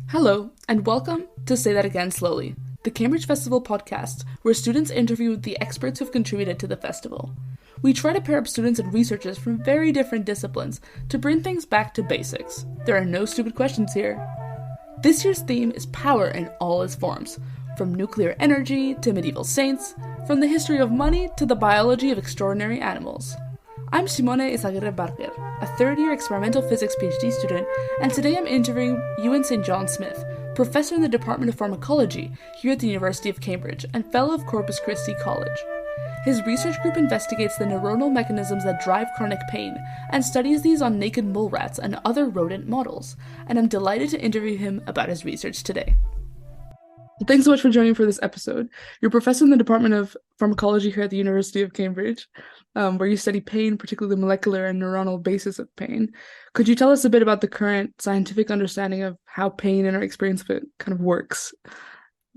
Hello, and welcome to Say That Again Slowly, the Cambridge Festival podcast where students interview the experts who've contributed to the festival. We try to pair up students and researchers from very different disciplines to bring things back to basics. There are no stupid questions here. This year's theme is power in all its forms, from nuclear energy to medieval saints, from the history of money to the biology of extraordinary animals. I'm Simone Eizagirre Barker, a third-year experimental physics PhD student, and today I'm interviewing Ewan St John Smith, professor in the Department of Pharmacology here at the University of Cambridge and fellow of Corpus Christi College. His research group investigates the neuronal mechanisms that drive chronic pain and studies these on naked mole rats and other rodent models, and I'm delighted to interview him about his research today. Thanks so much for joining for this episode. You're a professor in the Department of Pharmacology here at the University of Cambridge, where you study pain, particularly the molecular and neuronal basis of pain. Could you tell us a bit about the current scientific understanding of how pain and our experience of it kind of works?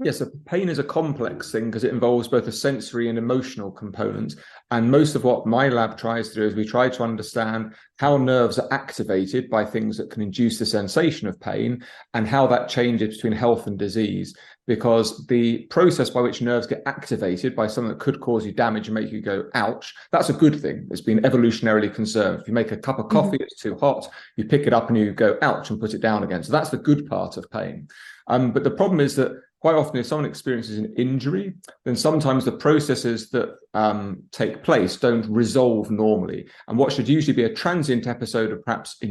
Yes, so pain is a complex thing because it involves both a sensory and emotional component. And most of what my lab tries to do is we try to understand how nerves are activated by things that can induce the sensation of pain and how that changes between health and disease. Because the process by which nerves get activated by something that could cause you damage and make you go, ouch, that's a good thing. It's been evolutionarily conserved. If you make a cup of coffee, it's too hot, you pick it up and you go, ouch, and put it down again. So that's the good part of pain. But the problem is that quite often, if someone experiences an injury, then sometimes the processes that take place don't resolve normally. And what should usually be a transient episode of perhaps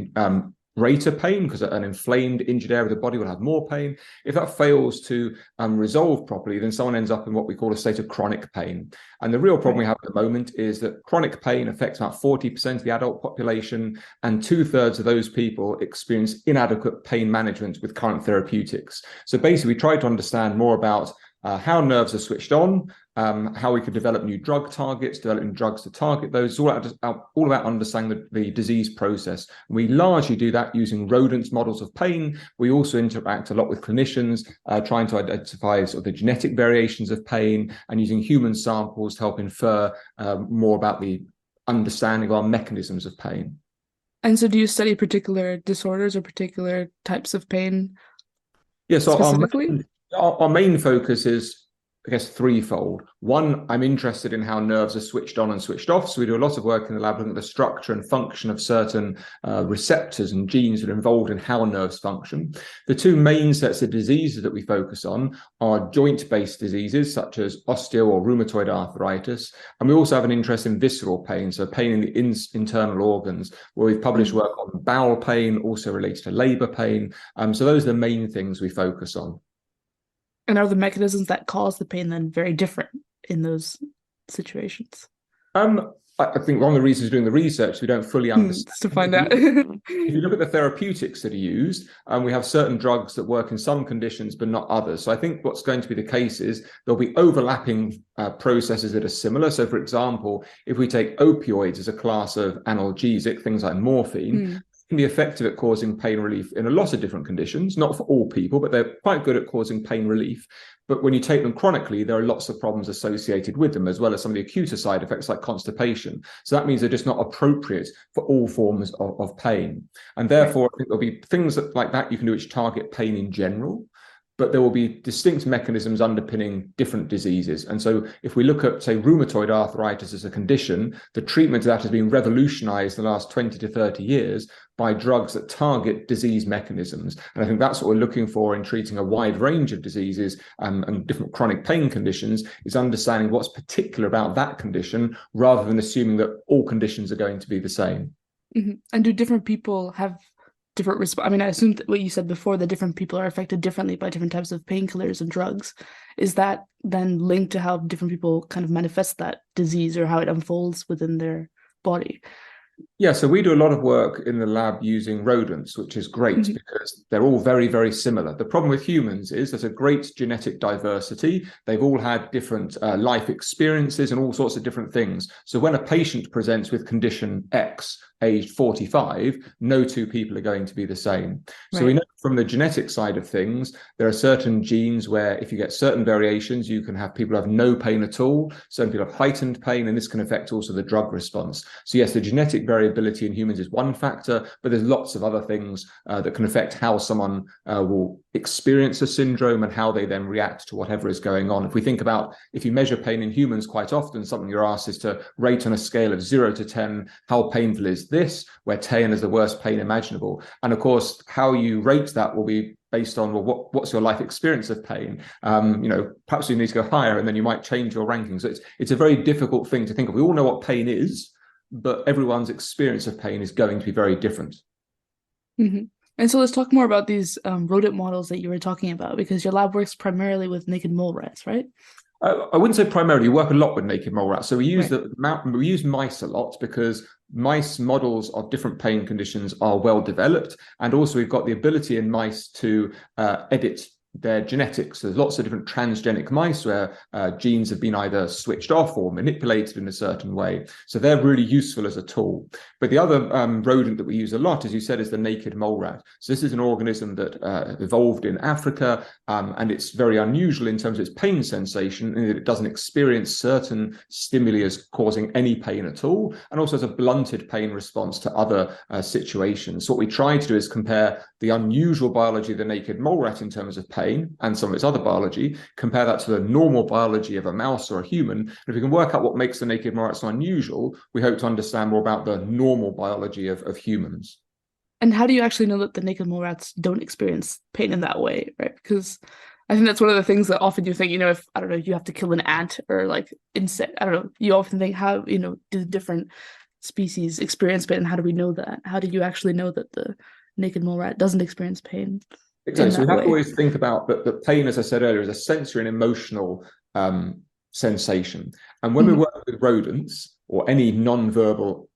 greater pain, because an inflamed, injured area of the body will have more pain. If that fails to resolve properly, then someone ends up in what we call a state of chronic pain. And the real problem we have at the moment is that chronic pain affects about 40% of the adult population, and 2/3 of those people experience inadequate pain management with current therapeutics. So basically, we try to understand more about how nerves are switched on, how we could develop new drug targets, developing drugs to target those. It's all about understanding the disease process. We largely do that using rodent models of pain. We also interact a lot with clinicians, trying to identify sort of the genetic variations of pain and using human samples to help infer more about the understanding of our mechanisms of pain. And so do you study particular disorders or particular types of pain so specifically? Our main focus is, I guess, threefold. One, I'm interested in how nerves are switched on and switched off. So we do a lot of work in the lab looking at the structure and function of certain receptors and genes that are involved in how nerves function. The two main sets of diseases that we focus on are joint-based diseases such as osteo or rheumatoid arthritis. And we also have an interest in visceral pain, so pain in the internal organs, where we've published work on bowel pain, also related to labor pain. So those are the main things we focus on. And are the mechanisms that cause the pain then very different in those situations? I think one of the reasons for doing the research, we don't fully understand. To find out. If you look at the therapeutics that are used, we have certain drugs that work in some conditions, but not others. So I think what's going to be the case is there'll be overlapping processes that are similar. So for example, if we take opioids as a class of analgesic, things like morphine, can be effective at causing pain relief in a lot of different conditions, not for all people, but they're quite good at causing pain relief. But when you take them chronically, there are lots of problems associated with them, as well as some of the acuter side effects like constipation. So that means they're just not appropriate for all forms of pain. And therefore, I think there'll be things like that you can do which target pain in general, but there will be distinct mechanisms underpinning different diseases. And so if we look at, say, rheumatoid arthritis as a condition, the treatment of that has been revolutionized in the last 20 to 30 years by drugs that target disease mechanisms. And I think that's what we're looking for in treating a wide range of diseases and different chronic pain conditions, is understanding what's particular about that condition rather than assuming that all conditions are going to be the same. Mm-hmm. And do different people have different response? I mean, I assume that what you said before, that different people are affected differently by different types of painkillers and drugs. Is that then linked to how different people kind of manifest that disease or how it unfolds within their body? Yeah, so we do a lot of work in the lab using rodents, which is great because they're all very, very similar. The problem with humans is there's a great genetic diversity. They've all had different life experiences and all sorts of different things. So when a patient presents with condition X, aged 45, no two people are going to be the same. So we know from the genetic side of things, there are certain genes where if you get certain variations, you can have people who have no pain at all. Certain people have heightened pain, and this can affect also the drug response. So yes, the genetic variability in humans is one factor, but there's lots of other things that can affect how someone will experience a syndrome and how they then react to whatever is going on. If we think about, if you measure pain in humans, quite often something you're asked is to rate on a scale of 0 to 10, how painful is this, where 10 is the worst pain imaginable. And of course, how you rate that will be based on, well, what's your life experience of pain? Perhaps you need to go higher, and then you might change your ranking. So it's a very difficult thing to think of. We all know what pain is, but everyone's experience of pain is going to be very different. Mm-hmm. And so let's talk more about these rodent models that you were talking about, because your lab works primarily with naked mole rats, right? I wouldn't say primarily. We work a lot with naked mole rats. So we use we use mice a lot because mice models of different pain conditions are well developed, and also we've got the ability in mice to edit their genetics. There's lots of different transgenic mice where genes have been either switched off or manipulated in a certain way. So they're really useful as a tool. But the other rodent that we use a lot, as you said, is the naked mole rat. So this is an organism that evolved in Africa, and it's very unusual in terms of its pain sensation, in that it doesn't experience certain stimuli as causing any pain at all, and also has a blunted pain response to other situations. So what we try to do is compare the unusual biology of the naked mole rat in terms of pain and some of its other biology, compare that to the normal biology of a mouse or a human. And if we can work out what makes the naked mole rat so unusual, we hope to understand more about the normal biology of humans. And how do you actually know that the naked mole rats don't experience pain in that way, right? Because I think that's one of the things that often you think, if, I don't know, you have to kill an ant or like insect, I don't know, you often think how, do different species experience pain, and how do we know that? How do you actually know that the naked mole rat doesn't experience pain? Exactly. So we have to always think about that pain, as I said earlier, is a sensory and emotional sensation. And when we work with rodents or any non-verbal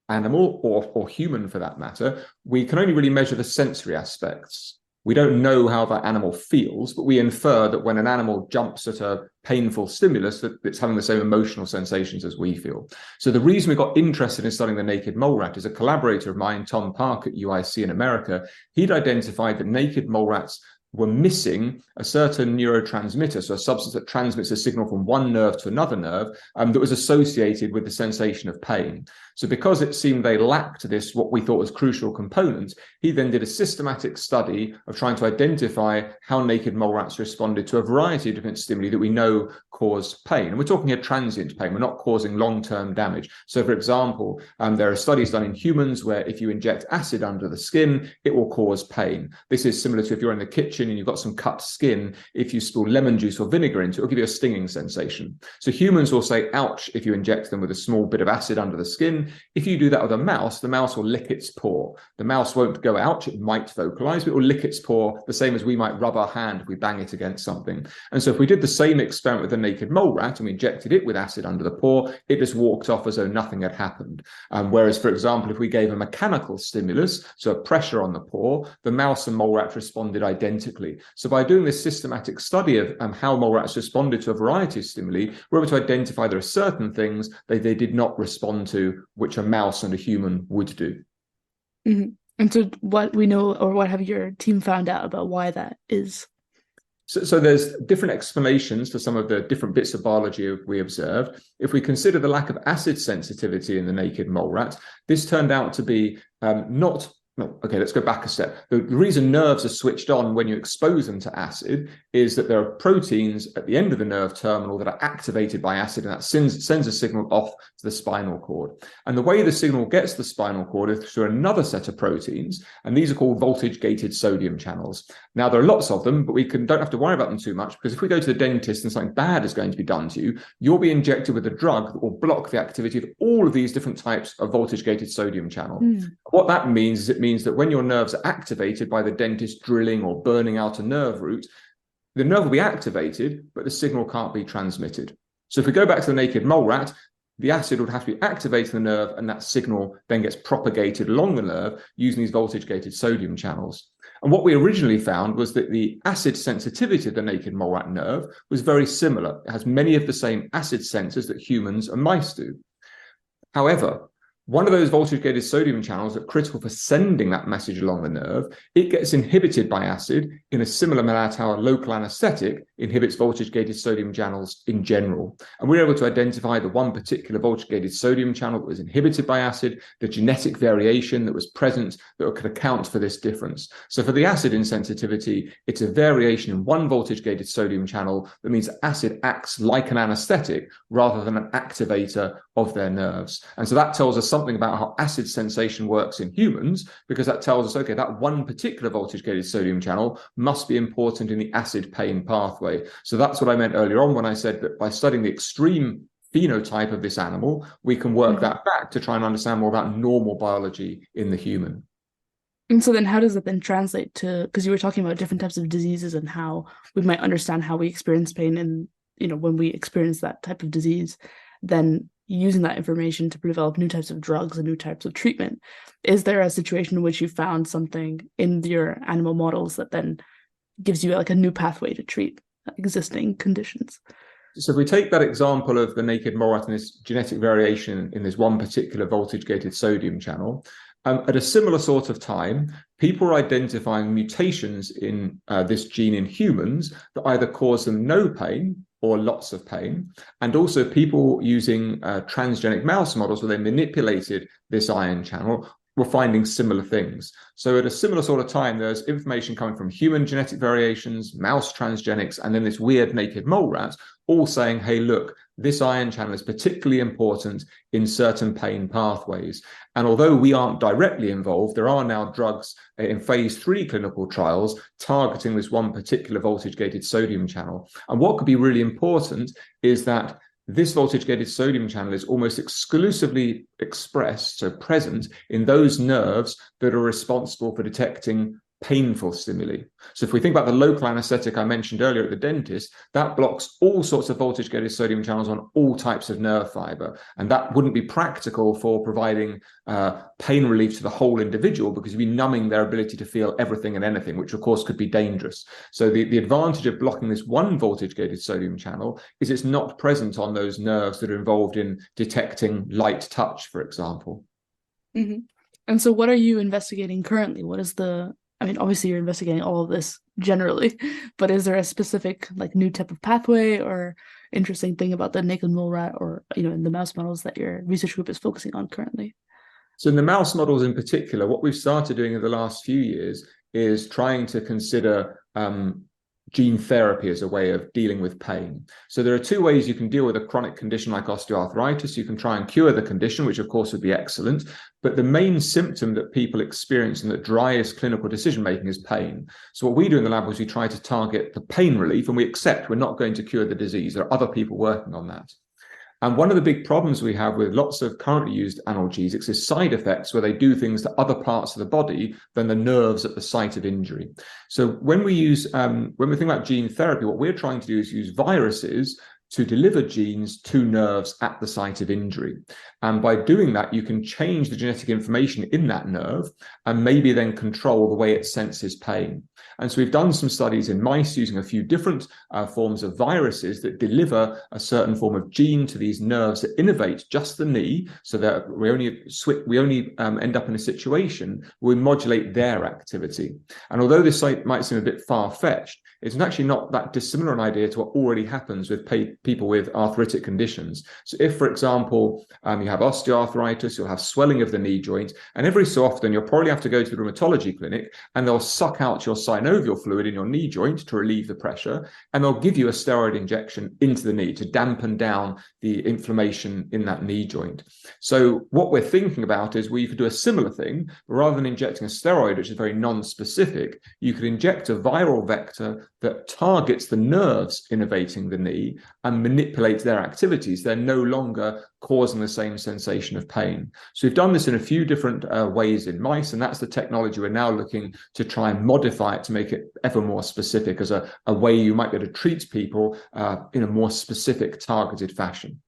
animal or human for that matter, we can only really measure the sensory aspects. We don't know how that animal feels, but we infer that when an animal jumps at a painful stimulus, that it's having the same emotional sensations as we feel. So the reason we got interested in studying the naked mole rat is a collaborator of mine, Tom Park at UIC in America. He'd identified that naked mole rats were missing a certain neurotransmitter, so a substance that transmits a signal from one nerve to another nerve, that was associated with the sensation of pain. So because it seemed they lacked this, what we thought was crucial component, he then did a systematic study of trying to identify how naked mole rats responded to a variety of different stimuli that we know cause pain. And we're talking here transient pain, we're not causing long-term damage. So for example, there are studies done in humans where if you inject acid under the skin, it will cause pain. This is similar to if you're in the kitchen and you've got some cut skin, if you spill lemon juice or vinegar into it, it'll give you a stinging sensation. So humans will say, ouch, if you inject them with a small bit of acid under the skin. If you do that with a mouse, the mouse will lick its paw. The mouse won't go ouch, it might vocalize, but it will lick its paw the same as we might rub our hand if we bang it against something. And so if we did the same experiment with a naked mole rat and we injected it with acid under the paw, it just walked off as though nothing had happened. Whereas, for example, if we gave a mechanical stimulus, so a pressure on the paw, the mouse and mole rat responded identically. So by doing this systematic study of how mole rats responded to a variety of stimuli, we're able to identify there are certain things they did not respond to, which a mouse and a human would do. Mm-hmm. And so what we know, or what have your team found out about why that is? So there's different explanations for some of the different bits of biology we observed. If we consider the lack of acid sensitivity in the naked mole rat, this turned out to be okay, let's go back a step. The reason nerves are switched on when you expose them to acid is that there are proteins at the end of the nerve terminal that are activated by acid, and that sends a signal off to the spinal cord. And the way the signal gets to the spinal cord is through another set of proteins, and these are called voltage-gated sodium channels. Now, there are lots of them, but we don't have to worry about them too much, because if we go to the dentist and something bad is going to be done to you, you'll be injected with a drug that will block the activity of all of these different types of voltage-gated sodium channel. What that means is it means that when your nerves are activated by the dentist drilling or burning out a nerve root, the nerve will be activated, but the signal can't be transmitted. So if we go back to the naked mole rat, the acid would have to be activating the nerve, and that signal then gets propagated along the nerve using these voltage-gated sodium channels. And what we originally found was that the acid sensitivity of the naked mole rat nerve was very similar. It has many of the same acid sensors that humans and mice do. However, one of those voltage-gated sodium channels that are critical for sending that message along the nerve, it gets inhibited by acid in a similar manner to how a local anesthetic inhibits voltage-gated sodium channels in general. And we were able to identify the one particular voltage-gated sodium channel that was inhibited by acid, the genetic variation that was present that could account for this difference. So for the acid insensitivity, it's a variation in one voltage-gated sodium channel that means acid acts like an anesthetic rather than an activator of their nerves. And so that tells us something about how acid sensation works in humans, because that tells us, okay, that one particular voltage-gated sodium channel must be important in the acid pain pathway. So that's what I meant earlier on when I said that by studying the extreme phenotype of this animal, we can work that back to try and understand more about normal biology in the human. And so then how does it then translate to, because you were talking about different types of diseases and how we might understand how we experience pain and, when we experience that type of disease, then using that information to develop new types of drugs and new types of treatment. Is there a situation in which you found something in your animal models that then gives you like a new pathway to treat existing conditions? So if we take that example of the naked mole rat and this genetic variation in this one particular voltage-gated sodium channel, at a similar sort of time, people are identifying mutations in this gene in humans that either cause them no pain or lots of pain, and also people using transgenic mouse models where they manipulated this ion channel were finding similar things. So at a similar sort of time, there's information coming from human genetic variations, mouse transgenics, and then this weird naked mole rat, all saying, hey, look, this ion channel is particularly important in certain pain pathways. And although we aren't directly involved, there are now drugs in phase 3 clinical trials targeting this one particular voltage-gated sodium channel. And what could be really important is that this voltage-gated sodium channel is almost exclusively expressed, so present, in those nerves that are responsible for detecting painful stimuli. So if we think about the local anesthetic I mentioned earlier at the dentist, that blocks all sorts of voltage-gated sodium channels on all types of nerve fiber. And that wouldn't be practical for providing pain relief to the whole individual, because you'd be numbing their ability to feel everything and anything, which of course could be dangerous. So the advantage of blocking this one voltage-gated sodium channel is it's not present on those nerves that are involved in detecting light touch, for example. Mm-hmm. And so what are you investigating currently? What is obviously you're investigating all of this generally, but is there a specific like new type of pathway or interesting thing about the naked mole rat or, in the mouse models that your research group is focusing on currently? So in the mouse models in particular, what we've started doing in the last few years is trying to consider gene therapy as a way of dealing with pain. So there are two ways you can deal with a chronic condition like osteoarthritis. You can try and cure the condition, which of course would be excellent, but the main symptom that people experience and that drives clinical decision-making is pain. So what we do in the lab is we try to target the pain relief, and we accept we're not going to cure the disease. There are other people working on that. And one of the big problems we have with lots of currently used analgesics is side effects where they do things to other parts of the body than the nerves at the site of injury. So when we think about gene therapy, what we're trying to do is use viruses to deliver genes to nerves at the site of injury. And by doing that, you can change the genetic information in that nerve and maybe then control the way it senses pain. And so we've done some studies in mice using a few different forms of viruses that deliver a certain form of gene to these nerves that innervate just the knee, so that we only end up in a situation where we modulate their activity. And although this might seem a bit far-fetched, it's actually not that dissimilar an idea to what already happens with people with arthritic conditions. So if, for example, you have osteoarthritis, you'll have swelling of the knee joint, and every so often you'll probably have to go to the rheumatology clinic and they'll suck out your synovial fluid in your knee joint to relieve the pressure, and they'll give you a steroid injection into the knee to dampen down the inflammation in that knee joint. So what we're thinking about is you could do a similar thing, but rather than injecting a steroid, which is very non-specific, you could inject a viral vector that targets the nerves innervating the knee and manipulates their activities. They're no longer causing the same sensation of pain. So we've done this in a few different ways in mice, and that's the technology we're now looking to try and modify it to make it ever more specific as a way you might be able to treat people in a more specific, targeted fashion.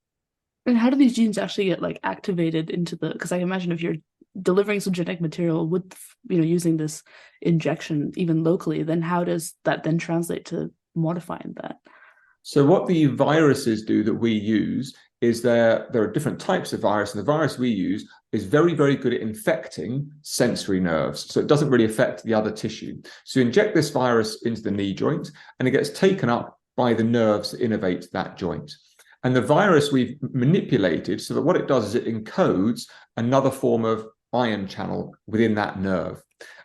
And how do these genes actually get activated into because I imagine if you're delivering some genetic material with using this injection even locally, then how does that then translate to modifying that? So what the viruses do that we use is there are different types of virus, and the virus we use is very, very good at infecting sensory nerves. So it doesn't really affect the other tissue. So you inject this virus into the knee joint, and it gets taken up by the nerves that innervate that joint. And the virus we've manipulated so that what it does is it encodes another form of ion channel within that nerve.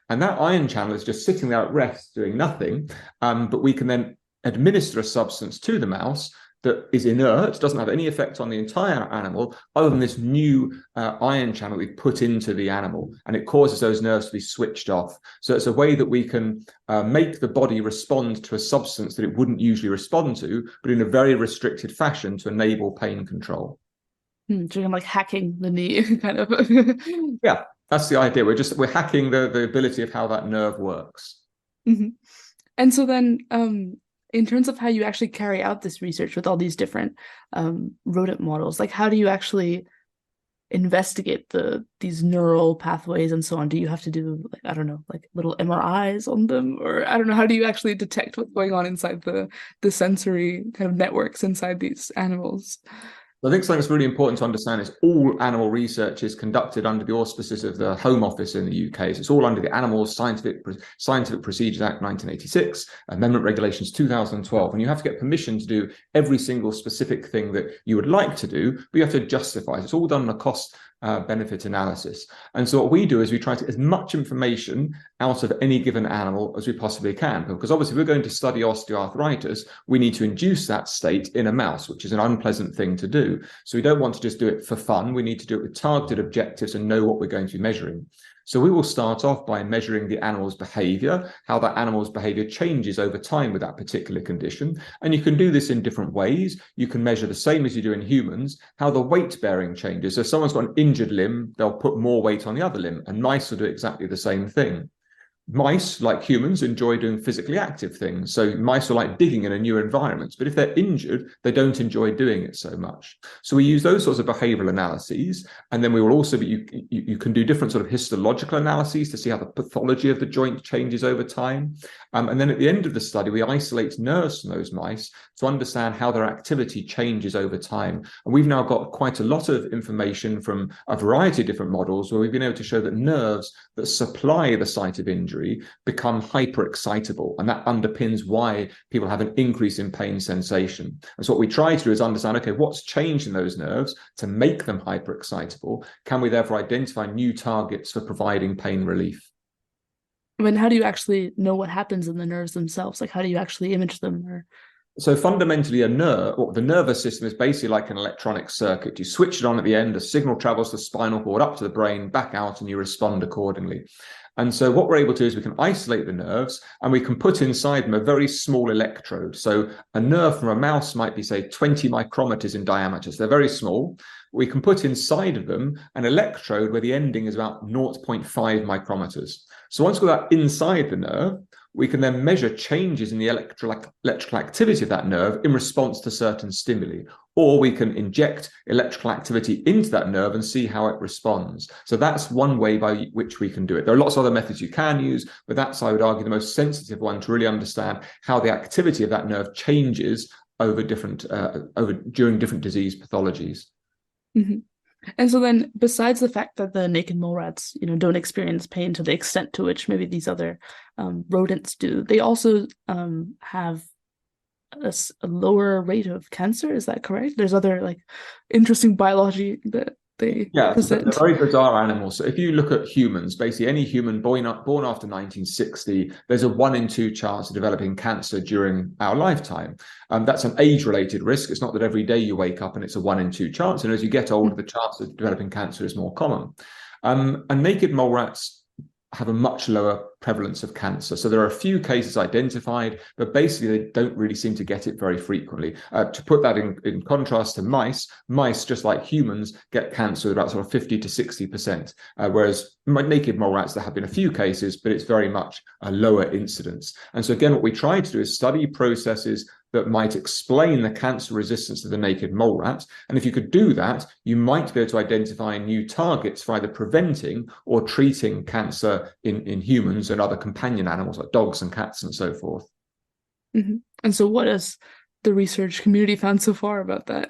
And that ion channel is just sitting there at rest doing nothing, but we can then administer a substance to the mouse that is inert, doesn't have any effect on the entire animal, other than this new ion channel we've put into the animal, and it causes those nerves to be switched off. So it's a way that we can make the body respond to a substance that it wouldn't usually respond to, but in a very restricted fashion to enable pain control. So you're like hacking the knee, kind of. Yeah, that's the idea. We're hacking the ability of how that nerve works. Mm-hmm. And so then, in terms of how you actually carry out this research with all these different rodent models, like how do you actually investigate these neural pathways and so on? Do you have to do, like, I don't know, like little MRIs on them, or I don't know, how do you actually detect what's going on inside the sensory kind of networks inside these animals? I think something that's really important to understand is all animal research is conducted under the auspices of the Home Office in the UK. So it's all under the Animal Scientific Procedures Act 1986, Amendment Regulations 2012. And you have to get permission to do every single specific thing that you would like to do, but you have to justify it. It's all done on a cost benefit analysis. And so what we do is we try to get as much information out of any given animal as we possibly can, because obviously if we're going to study osteoarthritis, we need to induce that state in a mouse, which is an unpleasant thing to do. So we don't want to just do it for fun. We need to do it with targeted objectives and know what we're going to be measuring. So we will start off by measuring the animal's behavior, how that animal's behavior changes over time with that particular condition. And you can do this in different ways. You can measure the same as you do in humans, how the weight bearing changes. So if someone's got an injured limb, they'll put more weight on the other limb, and mice will do exactly the same thing. Mice, like humans, enjoy doing physically active things. So mice are like digging in a new environment, but if they're injured, they don't enjoy doing it so much. So we use those sorts of behavioral analyses. And then we will also you can do different sort of histological analyses to see how the pathology of the joint changes over time. And then at the end of the study, we isolate nerves from those mice to understand how their activity changes over time. And we've now got quite a lot of information from a variety of different models where we've been able to show that nerves that supply the site of injury become hyperexcitable, and that underpins why people have an increase in pain sensation. And so what we try to do is understand, okay, what's changed in those nerves to make them hyperexcitable? Can we therefore identify new targets for providing pain relief? I mean, how do you actually know what happens in the nerves themselves? Like, how do you actually image them? Or so fundamentally, a nerve, or the nervous system, is basically like an electronic circuit. You switch it on at the end, a signal travels the spinal cord up to the brain, back out, and you respond accordingly. And so what we're able to do is we can isolate the nerves, and we can put inside them a very small electrode. So a nerve from a mouse might be, say, 20 micrometers in diameter. So they're very small. We can put inside of them an electrode where the ending is about 0.5 micrometers. So once we've got that inside the nerve, we can then measure changes in the electrical activity of that nerve in response to certain stimuli. Or we can inject electrical activity into that nerve and see how it responds. So that's one way by which we can do it. There are lots of other methods you can use, but that's, I would argue, the most sensitive one to really understand how the activity of that nerve changes over during different disease pathologies. Mm-hmm. And so then, besides the fact that the naked mole rats, don't experience pain to the extent to which maybe these other rodents do, they also have a lower rate of cancer. Is that correct? There's other like interesting biology that they present. They're very bizarre animals. So if you look at humans, basically any human born after 1960, there's a 1 in 2 chance of developing cancer during our lifetime. That's an age-related risk. It's not that every day you wake up and it's a 1 in 2 chance. And as you get older, the chance of developing cancer is more common. And naked mole rats have a much lower prevalence of cancer. So there are a few cases identified, but basically they don't really seem to get it very frequently. To put that in contrast to mice, just like humans, get cancer about sort of 50 to 60%, whereas naked mole rats, there have been a few cases, but it's very much a lower incidence. And so again, what we try to do is study processes that might explain the cancer resistance of the naked mole rat. And if you could do that, you might be able to identify new targets for either preventing or treating cancer in humans and other companion animals like dogs and cats and so forth. Mm-hmm. And so what has the research community found so far about that?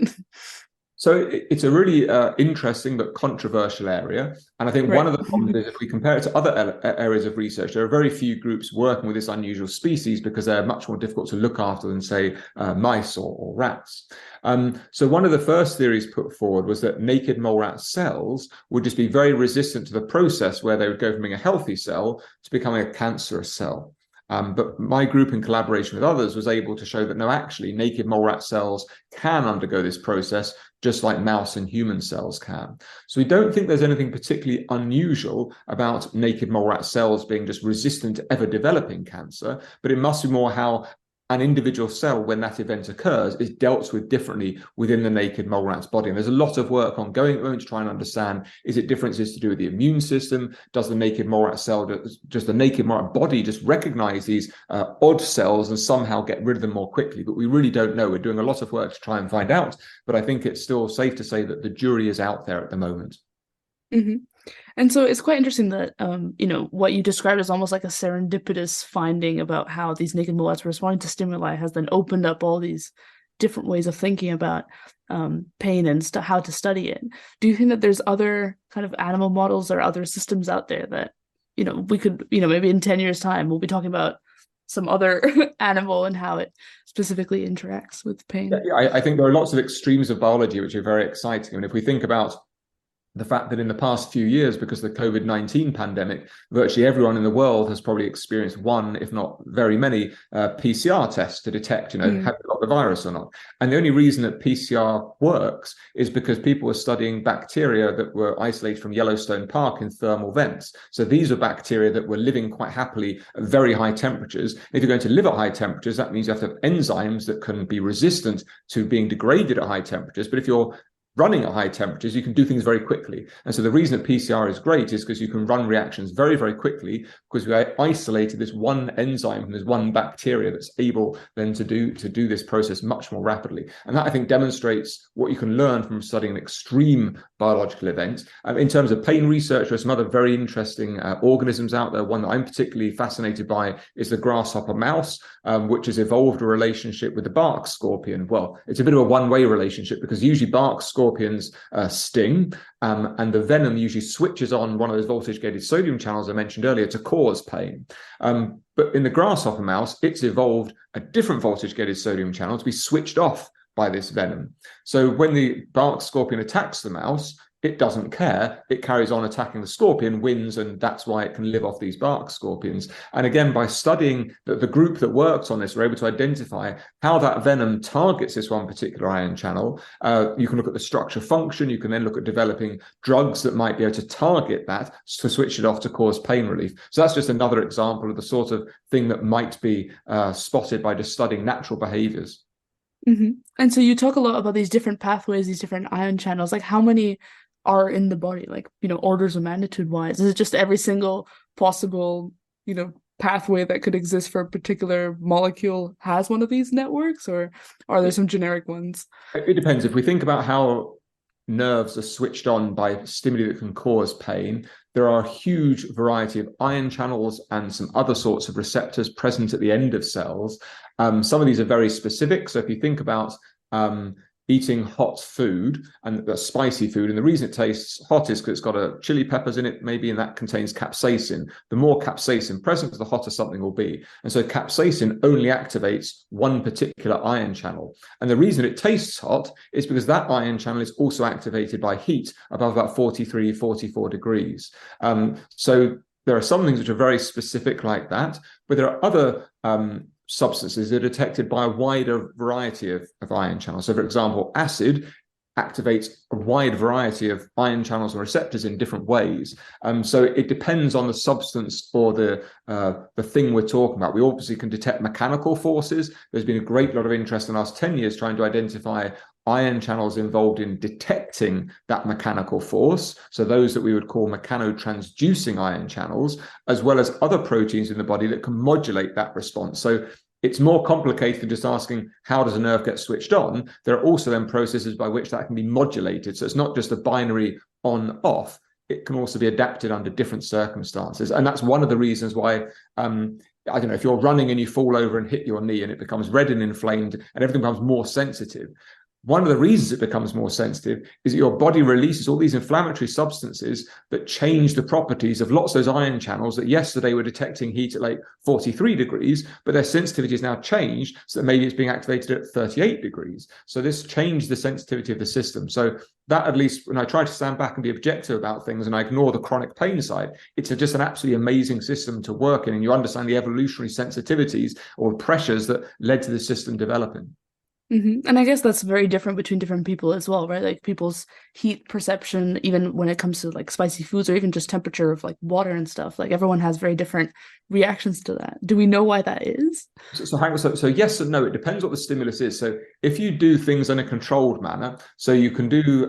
So it's a really interesting but controversial area. And I think Right. one of the problems is if we compare it to other areas of research, there are very few groups working with this unusual species because they're much more difficult to look after than, say, mice or rats. So one of the first theories put forward was that naked mole rat cells would just be very resistant to the process where they would go from being a healthy cell to becoming a cancerous cell. But my group, in collaboration with others, was able to show that no, actually, naked mole rat cells can undergo this process just like mouse and human cells can. So we don't think there's anything particularly unusual about naked mole rat cells being just resistant to ever developing cancer, but it must be more how an individual cell, when that event occurs, is dealt with differently within the naked mole rat's body. And there's a lot of work ongoing at the moment to try and understand, is it differences to do with the immune system? Does the naked mole rat cell, just the naked mole rat body, just recognize these odd cells and somehow get rid of them more quickly? But we really don't know. We're doing a lot of work to try and find out. But I think it's still safe to say that the jury is out there at the moment. Mm-hmm. And so it's quite interesting that, what you described as almost like a serendipitous finding about how these naked mole rats were responding to stimuli has then opened up all these different ways of thinking about pain and how to study it. Do you think that there's other kind of animal models or other systems out there that, we could, maybe in 10 years' time, we'll be talking about some other animal and how it specifically interacts with pain? Yeah, I think there are lots of extremes of biology which are very exciting. And if we think about the fact that in the past few years, because of the COVID-19 pandemic, virtually everyone in the world has probably experienced one, if not very many, PCR tests to detect, have you got the virus or not? And the only reason that PCR works is because people were studying bacteria that were isolated from Yellowstone Park in thermal vents. So these are bacteria that were living quite happily at very high temperatures. If you're going to live at high temperatures, that means you have to have enzymes that can be resistant to being degraded at high temperatures. But if you're running at high temperatures, you can do things very quickly. And so the reason that PCR is great is because you can run reactions very, very quickly, because we isolated this one enzyme from this one bacteria that's able then to do this process much more rapidly. And that, I think, demonstrates what you can learn from studying an extreme biological event. In terms of pain research, there are some other very interesting organisms out there. One that I'm particularly fascinated by is the grasshopper mouse, which has evolved a relationship with the bark scorpion. Well, it's a bit of a one-way relationship because usually bark scorpions sting, and the venom usually switches on one of those voltage-gated sodium channels I mentioned earlier to cause pain. But in the grasshopper mouse, it's evolved a different voltage-gated sodium channel to be switched off by this venom. So when the bark scorpion attacks the mouse, it doesn't care. It carries on attacking the scorpion, wins, and that's why it can live off these bark scorpions. And again, by studying the group that works on this, we're able to identify how that venom targets this one particular ion channel. You can look at the structure function. You can then look at developing drugs that might be able to target that to switch it off to cause pain relief. So that's just another example of the sort of thing that might be spotted by just studying natural behaviors. Mm-hmm. And so you talk a lot about these different pathways, these different ion channels. Like, how many are in the body, like, orders of magnitude wise? Is it just every single possible, pathway that could exist for a particular molecule has one of these networks, or are there some generic ones? It depends. If we think about how nerves are switched on by stimuli that can cause pain, there are a huge variety of ion channels and some other sorts of receptors present at the end of cells. Some of these are very specific. So if you think about eating hot food and spicy food, and the reason it tastes hot is because it's got chili peppers in it, maybe, and that contains capsaicin. The more capsaicin present, the hotter something will be. And so capsaicin only activates one particular ion channel. And the reason it tastes hot is because that ion channel is also activated by heat above about 43, 44 degrees. So there are some things which are very specific like that, but there are other substances that are detected by a wider variety of ion channels. So, for example, acid activates a wide variety of ion channels and receptors in different ways. So it depends on the substance or the thing we're talking about. We obviously can detect mechanical forces. There's been a great lot of interest in the last 10 years trying to identify ion channels involved in detecting that mechanical force. So those that we would call mechanotransducing ion channels, as well as other proteins in the body that can modulate that response. So it's more complicated than just asking how does a nerve get switched on. There are also then processes by which that can be modulated. So it's not just a binary on-off. It can also be adapted under different circumstances. And that's one of the reasons why, I don't know, if you're running and you fall over and hit your knee and it becomes red and inflamed and everything becomes more sensitive, One of the reasons it becomes more sensitive is that your body releases all these inflammatory substances that change the properties of lots of those ion channels that yesterday were detecting heat at like 43 degrees, but their sensitivity is now changed so that maybe it's being activated at 38 degrees. So this changed the sensitivity of the system. So that, at least when I try to stand back and be objective about things and I ignore the chronic pain side, it's just an absolutely amazing system to work in, and you understand the evolutionary sensitivities or pressures that led to the system developing. And I guess that's very different between different people as well, right? Like people's heat perception, even when it comes to like spicy foods or even just temperature of like water and stuff, like everyone has very different reactions to that. Do we know why that is? So yes and no. It depends what the stimulus is. So if you do things in a controlled manner, so you can do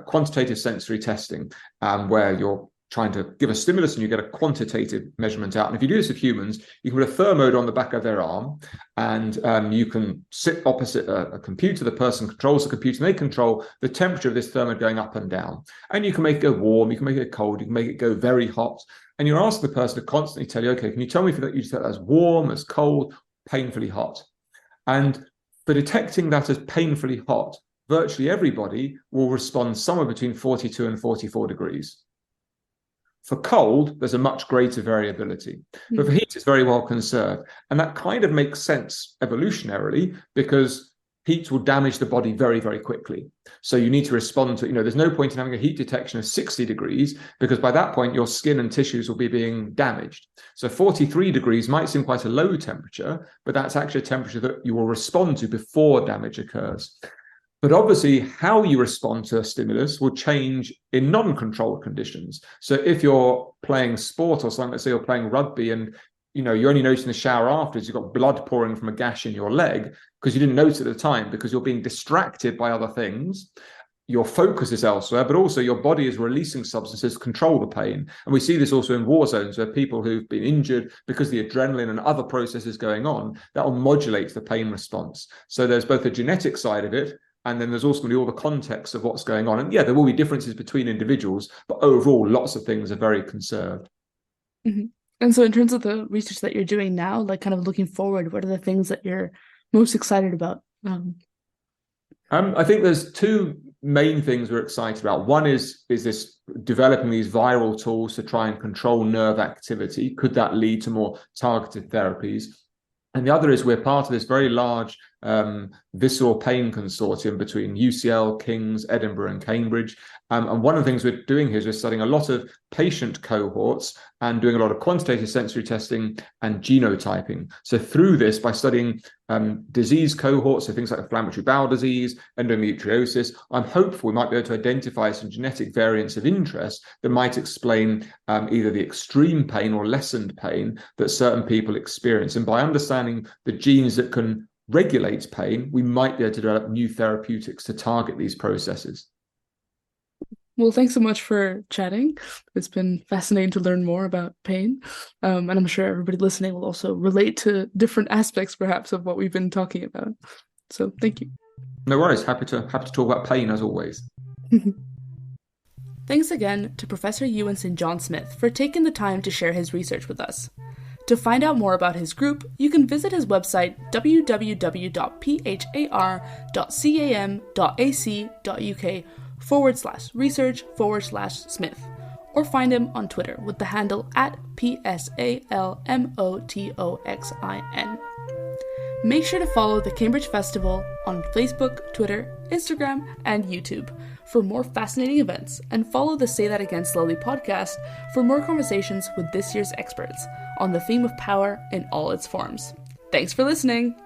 quantitative sensory testing, where you're trying to give a stimulus and you get a quantitative measurement out. And if you do this with humans, you can put a thermode on the back of their arm, and you can sit opposite a computer. The person controls the computer, and they control the temperature of this thermode going up and down. And you can make it go warm, you can make it cold, you can make it go very hot. And you're asking the person to constantly tell you, okay, can you tell me if you set that as warm, as cold, painfully hot? And for detecting that as painfully hot, virtually everybody will respond somewhere between 42 and 44 degrees. For cold, there's a much greater variability. But for heat, it's very well conserved. And that kind of makes sense evolutionarily, because heat will damage the body very, very quickly. So you need to respond to, there's no point in having a heat detection of 60 degrees, because by that point, your skin and tissues will be being damaged. So 43 degrees might seem quite a low temperature, but that's actually a temperature that you will respond to before damage occurs. But obviously, how you respond to a stimulus will change in non-controlled conditions. So if you're playing sport or something, let's say you're playing rugby, and you only notice in the shower afterwards you've got blood pouring from a gash in your leg because you didn't notice at the time, because you're being distracted by other things. Your focus is elsewhere, but also your body is releasing substances to control the pain. And we see this also in war zones, where people who've been injured, because the adrenaline and other processes going on, that will modulate the pain response. So there's both a genetic side of it, and then there's also going to be all the context of what's going on. And yeah, there will be differences between individuals, but overall, lots of things are very conserved. And so in terms of the research that you're doing now, like kind of looking forward, what are the things that you're most excited about? I think there's two main things we're excited about. One is this developing these viral tools to try and control nerve activity. Could that lead to more targeted therapies? And the other is we're part of this very large visceral pain consortium between UCL, King's, Edinburgh and Cambridge. And one of the things we're doing here is we're studying a lot of patient cohorts and doing a lot of quantitative sensory testing and genotyping. So through this, by studying disease cohorts, so things like inflammatory bowel disease, endometriosis, I'm hopeful we might be able to identify some genetic variants of interest that might explain either the extreme pain or lessened pain that certain people experience. And by understanding the genes that can regulate pain, we might be able to develop new therapeutics to target these processes. Well, thanks so much for chatting. It's been fascinating to learn more about pain. And I'm sure everybody listening will also relate to different aspects, perhaps, of what we've been talking about. So thank you. No worries. Happy to talk about pain, as always. Thanks again to Professor Ewan St John Smith for taking the time to share his research with us. To find out more about his group, you can visit his website www.phar.ca.uk/research/Smith, or find him on Twitter with the handle @PSALMOTOXIN. Make sure to follow the Cambridge Festival on Facebook, Twitter, Instagram, and YouTube for more fascinating events, and follow the Say That Again Slowly podcast for more conversations with this year's experts on the theme of power in all its forms. Thanks for listening!